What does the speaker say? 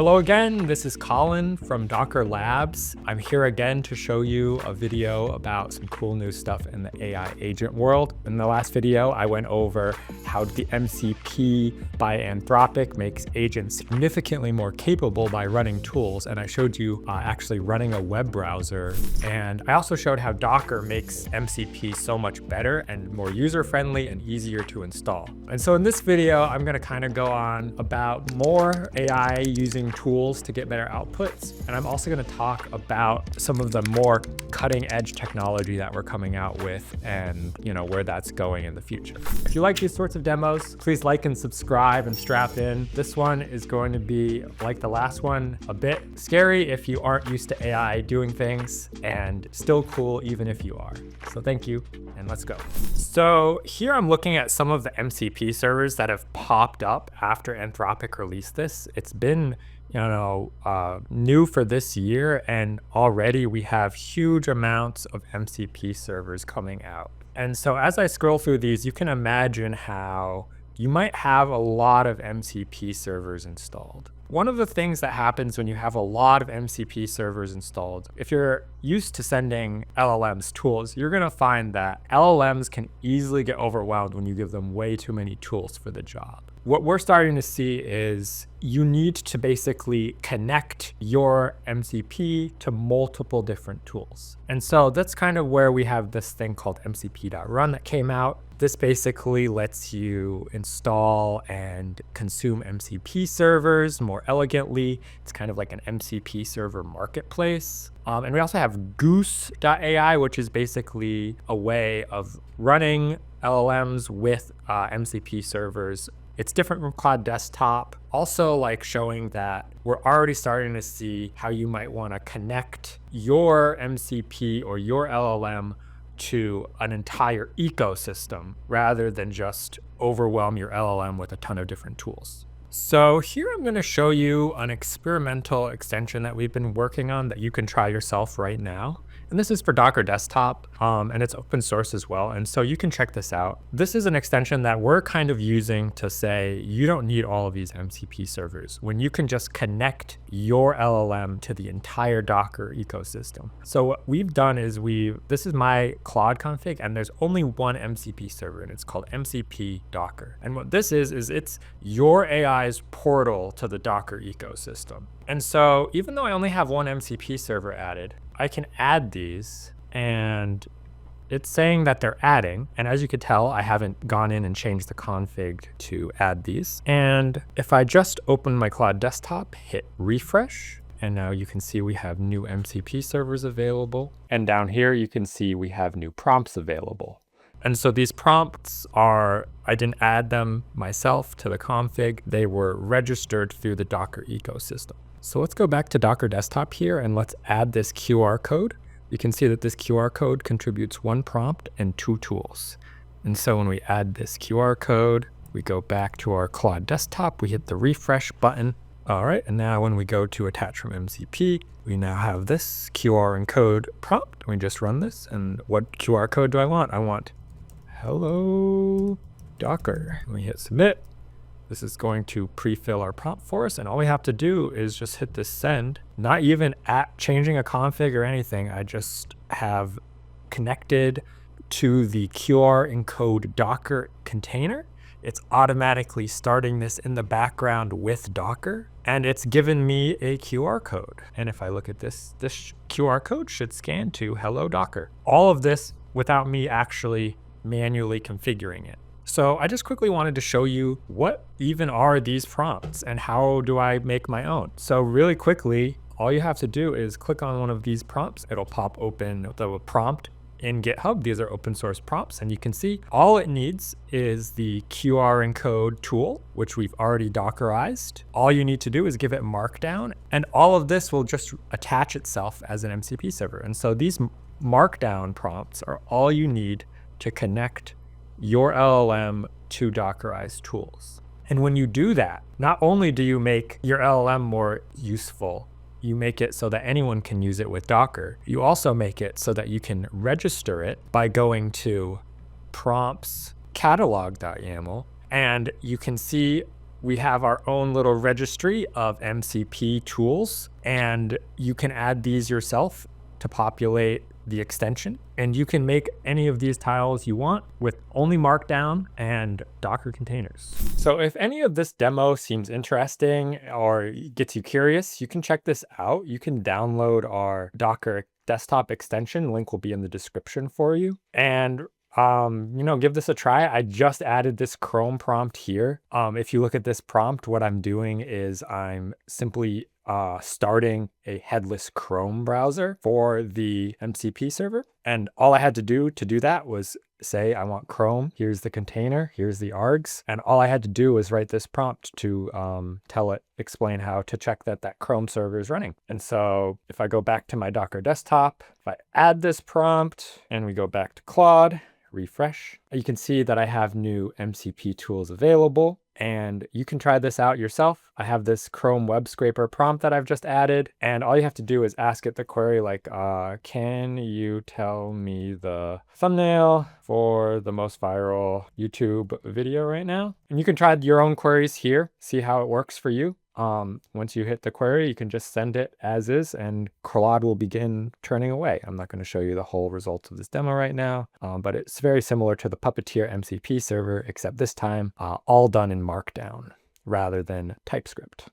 Hello again, this is Colin from Docker Labs. I'm here again to show you a video about some cool new stuff in the AI agent world. In the last video, I went over how the MCP by Anthropic makes agents significantly more capable by running tools, and I showed you actually running a web browser. And I also showed how Docker makes MCP so much better and more user-friendly and easier to install. And so in this video, I'm gonna kind of go on about more AI using tools to get better outputs. And I'm also going to talk about some of the more cutting edge technology that we're coming out with and where that's going in the future. If you like these sorts of demos, please like and subscribe and strap in. This one is going to be, like the last one, a bit scary if you aren't used to AI doing things, and still cool even if you are. So thank you, and let's go. So here I'm looking at some of the MCP servers that have popped up after Anthropic released this. It's been new for this year, and already we have huge amounts of MCP servers coming out. And so as I scroll through these, you can imagine how you might have a lot of MCP servers installed. One of the things that happens when you have a lot of MCP servers installed, if you're used to sending LLMs tools, you're gonna find that LLMs can easily get overwhelmed when you give them way too many tools for the job. What we're starting to see is you need to basically connect your MCP to multiple different tools. And so that's kind of where we have this thing called mcp.run that came out. This basically lets you install and consume MCP servers more elegantly. It's kind of like an MCP server marketplace. And we also have goose.ai, which is basically a way of running LLMs with MCP servers. It's different from Cloud Desktop. Also, like showing that we're already starting to see how you might want to connect your MCP or your LLM to an entire ecosystem rather than just overwhelm your LLM with a ton of different tools. So here I'm going to show you an experimental extension that we've been working on that you can try yourself right now. And this is for Docker Desktop, and it's open source as well. And so you can check this out. This is an extension that we're kind of using to say, you don't need all of these MCP servers when you can just connect your LLM to the entire Docker ecosystem. So what we've done is this is my Claude config, and there's only one MCP server, and it's called MCP Docker. And what this is it's your AI's portal to the Docker ecosystem. And so even though I only have one MCP server added, I can add these, and it's saying that they're adding. And as you could tell, I haven't gone in and changed the config to add these. And if I just open my Claude Desktop, hit refresh, and now you can see we have new MCP servers available. And down here, you can see we have new prompts available. And so these prompts I didn't add them myself to the config. They were registered through the Docker ecosystem. So let's go back to Docker Desktop here, and let's add this QR code. You can see that this QR code contributes one prompt and two tools. And so when we add this QR code, we go back to our Claude Desktop, we hit the refresh button. All right, and now when we go to attach from MCP, we now have this QR encode prompt. We just run this, and what QR code do I want? I want hello Docker. We hit submit. This is going to pre-fill our prompt for us, and all we have to do is just hit this send. Not even changing a config or anything. I just have connected to the QR encode Docker container. It's automatically starting this in the background with Docker, and it's given me a QR code. And if I look at this QR code should scan to hello Docker. All of this without me actually manually configuring it. So I just quickly wanted to show you what even are these prompts and how do I make my own. So really quickly, all you have to do is click on one of these prompts. It'll pop open the prompt in GitHub. These are open source prompts, and you can see all it needs is the QR encode tool, which we've already dockerized. All you need to do is give it markdown, and all of this will just attach itself as an MCP server. And so these markdown prompts are all you need to connect your LLM to dockerized tools. And when you do that, not only do you make your LLM more useful, you make it so that anyone can use it with Docker. You also make it so that you can register it by going to prompts catalog.yaml, and you can see we have our own little registry of MCP tools, and you can add these yourself to populate the extension. And you can make any of these tiles you want with only Markdown and Docker containers. So if any of this demo seems interesting or gets you curious, you can check this out. You can download our Docker desktop extension. Link will be in the description for you. And give this a try. I just added this Chrome prompt here. If you look at this prompt, what I'm doing is I'm simply starting a headless Chrome browser for the MCP server. And all I had to do that was say, I want Chrome, here's the container, here's the args. And all I had to do was write this prompt to explain how to check that Chrome server is running. And so if I go back to my Docker desktop, if I add this prompt and we go back to Claude, refresh, you can see that I have new MCP tools available. And you can try this out yourself. I have this Chrome web scraper prompt that I've just added. And all you have to do is ask it the query like, can you tell me the thumbnail for the most viral YouTube video right now? And you can try your own queries here, see how it works for you. Once you hit the query, you can just send it as is and Claude will begin turning away. I'm not going to show you the whole results of this demo right now, but it's very similar to the Puppeteer MCP server, except this time all done in Markdown rather than TypeScript.